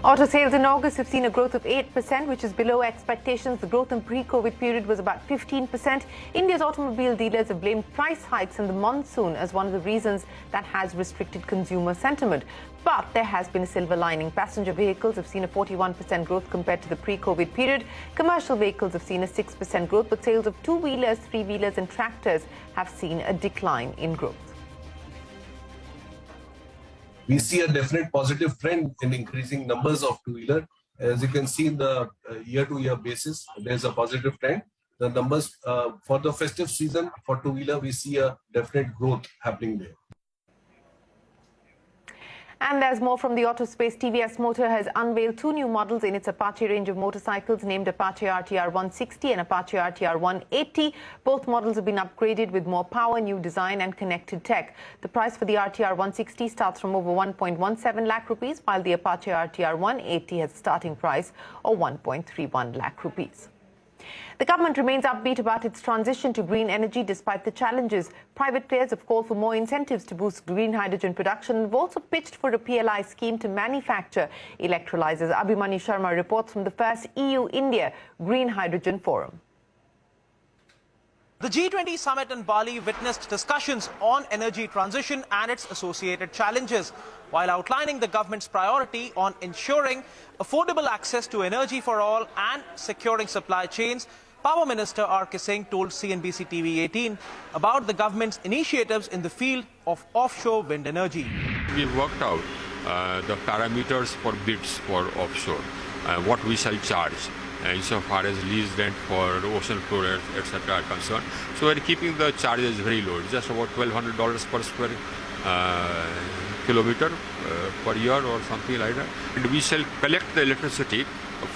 Auto sales in August have seen a growth of 8%, which is below expectations. The growth in pre-COVID period was about 15%. India's automobile dealers have blamed price hikes and the monsoon as one of the reasons that has restricted consumer sentiment. But there has been a silver lining. Passenger vehicles have seen a 41% growth compared to the pre-COVID period. Commercial vehicles have seen a 6% growth, but sales of two-wheelers, three-wheelers and tractors have seen a decline in growth. We see a definite positive trend in increasing numbers of two-wheeler. As you can see in the year-to-year basis, there's a positive trend. The numbers for the festive season for two-wheeler, we see a definite growth happening there. And there's more from the auto space. TVS Motor has unveiled two new models in its Apache range of motorcycles, named Apache RTR 160 and Apache RTR 180. Both models have been upgraded with more power, new design and connected tech. The price for the RTR 160 starts from over 1.17 lakh rupees, while the Apache RTR 180 has a starting price of 1.31 lakh rupees. The government remains upbeat about its transition to green energy despite the challenges. Private players have called for more incentives to boost green hydrogen production and have also pitched for a PLI scheme to manufacture electrolyzers. Abhimanyu Sharma reports from the first EU-India Green Hydrogen Forum. The G20 summit in Bali witnessed discussions on energy transition and its associated challenges, while outlining the government's priority on ensuring affordable access to energy for all and securing supply chains. Power Minister R.K. Singh told CNBC-TV18 about the government's initiatives in the field of offshore wind energy. We've worked out the parameters for bids for offshore, what we shall charge. Insofar as lease rent for ocean floor, etc. are concerned. So we're keeping the charges very low, just about $1,200 per square kilometer per year or something like that. And we shall collect the electricity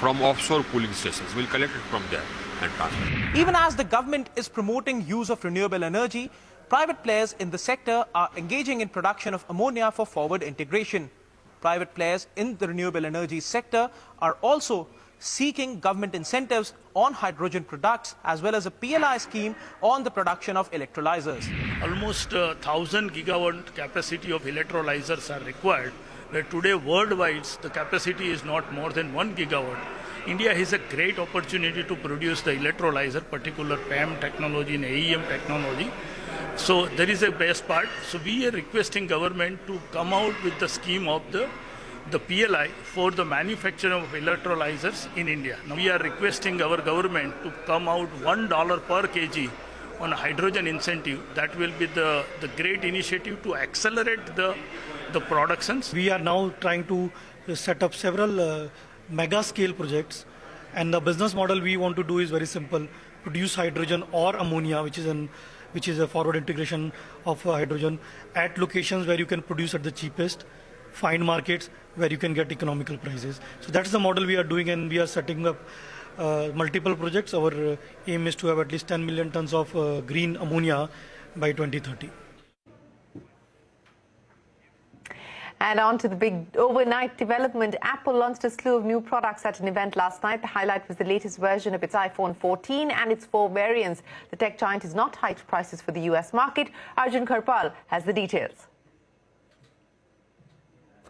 from offshore cooling stations. We'll collect it from there and transfer. Even as the government is promoting use of renewable energy, private players in the sector are engaging in production of ammonia for forward integration. Private players in the renewable energy sector are also seeking government incentives on hydrogen products as well as a PLI scheme on the production of electrolyzers. Almost 1,000 gigawatt capacity of electrolyzers are required, where today worldwide the capacity is not more than 1 gigawatt. India has a great opportunity to produce the electrolyzer, particular PAM technology and AEM technology. So there is a best part. So we are requesting government to come out with the scheme of the PLI for the manufacture of electrolyzers in India. Now we are requesting our government to come out $1 per kg on a hydrogen incentive. That will be the great initiative to accelerate the productions. We are now trying to set up several mega scale projects, and the business model we want to do is very simple: produce hydrogen or ammonia, which is a forward integration of hydrogen at locations where you can produce at the cheapest, find markets where you can get economical prices. So that's the model we are doing, and we are setting up multiple projects. Our aim is to have at least 10 million tons of green ammonia by 2030. And on to the big overnight development. Apple launched a slew of new products at an event last night. The highlight was the latest version of its iPhone 14 and its 4 variants. The tech giant has not hiked prices for the US market. Arjun Karpal has the details.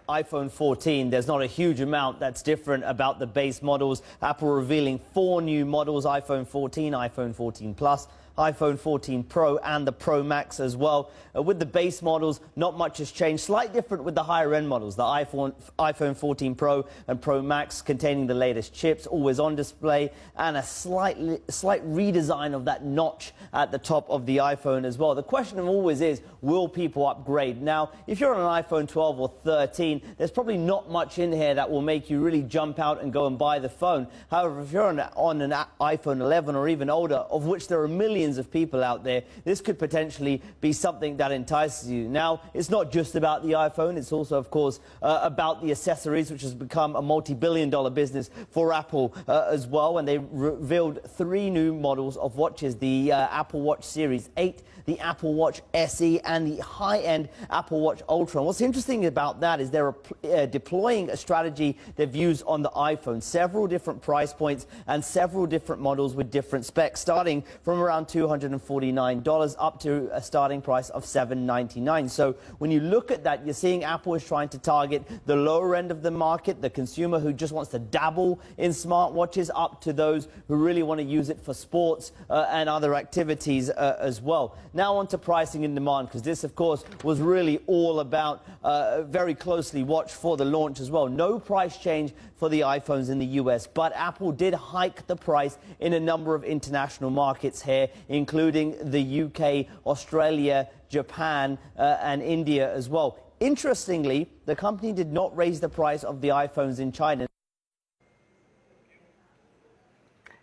iPhone 14, there's not a huge amount that's different about the base models. Apple revealing 4 new models: iPhone 14, iPhone 14 Plus, iPhone 14 Pro and the Pro Max as well. With the base models, not much has changed. Slight different with the higher end models, the iPhone 14 Pro and Pro Max containing the latest chips, always on display, and a slight redesign of that notch at the top of the iPhone as well. The question always is, will people upgrade? Now, if you're on an iPhone 12 or 13, there's probably not much in here that will make you really jump out and go and buy the phone. However, if you're on an iPhone 11 or even older, of which there are millions of people out there, this could potentially be something that entices you. Now, it's not just about the iPhone, it's also, of course, about the accessories, which has become a multi-billion-dollar business for Apple as well. And they revealed 3 new models of watches: the Apple Watch Series 8, the Apple Watch SE and the high-end Apple Watch Ultra. And what's interesting about that is they're deploying a strategy they've used on the iPhone. Several different price points and several different models with different specs, starting from around $249 up to a starting price of $799. So when you look at that, you're seeing Apple is trying to target the lower end of the market, the consumer who just wants to dabble in smartwatches, up to those who really want to use it for sports and other activities as well. Now on to pricing and demand, because this, of course, was really all about very closely watched for the launch as well. No price change for the iPhones in the US, but Apple did hike the price in a number of international markets here, including the UK, Australia, Japan and India as well. Interestingly, the company did not raise the price of the iPhones in China.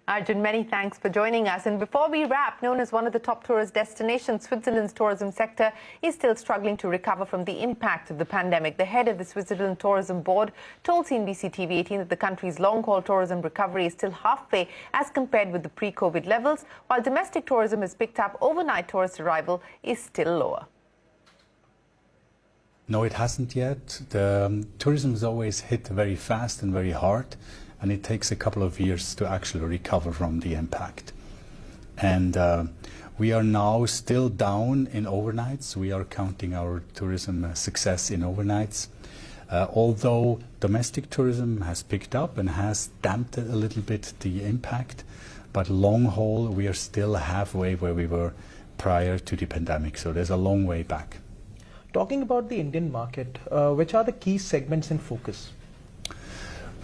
Arjun, many thanks for joining us. And before we wrap, known as one of the top tourist destinations, Switzerland's tourism sector is still struggling to recover from the impact of the pandemic. The head of the Switzerland Tourism Board told CNBC-TV18 that the country's long-haul tourism recovery is still halfway as compared with the pre-COVID levels, while domestic tourism has picked up. Overnight tourist arrival is still lower. No, it hasn't yet. The tourism is always hit very fast and very hard, and it takes a couple of years to actually recover from the impact. And we are now still down in overnights. We are counting our tourism success in overnights. Although domestic tourism has picked up and has damped a little bit the impact, but long haul, we are still halfway where we were prior to the pandemic. So there's a long way back. Talking about the Indian market, which are the key segments in focus?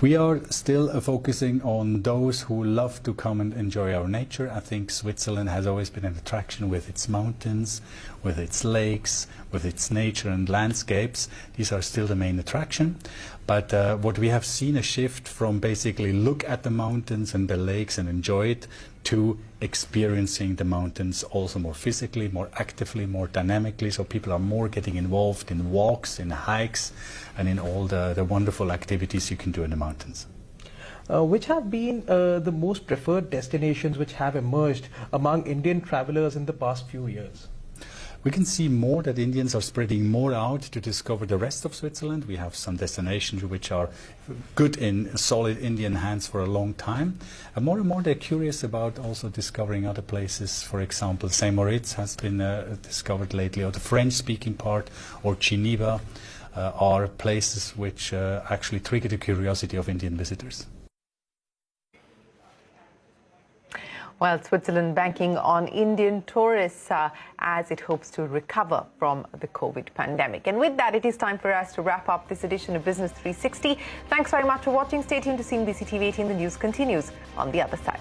We are still focusing on those who love to come and enjoy our nature. I think Switzerland has always been an attraction with its mountains, with its lakes, with its nature and landscapes. These are still the main attraction. But what we have seen a shift from basically look at the mountains and the lakes and enjoy it, to experiencing the mountains also more physically, more actively, more dynamically. So people are more getting involved in walks, in hikes, and in all the wonderful activities you can do in the mountains. Which have been the most preferred destinations which have emerged among Indian travelers in the past few years? We can see more that Indians are spreading more out to discover the rest of Switzerland. We have some destinations which are good in solid Indian hands for a long time. And more they're curious about also discovering other places. For example, St. Moritz has been discovered lately, or the French-speaking part, or Geneva are places which actually trigger the curiosity of Indian visitors. Well, Switzerland banking on Indian tourists as it hopes to recover from the COVID pandemic. And with that, it is time for us to wrap up this edition of Business 360. Thanks very much for watching. Stay tuned to CNBC-TV18. The news continues on the other side.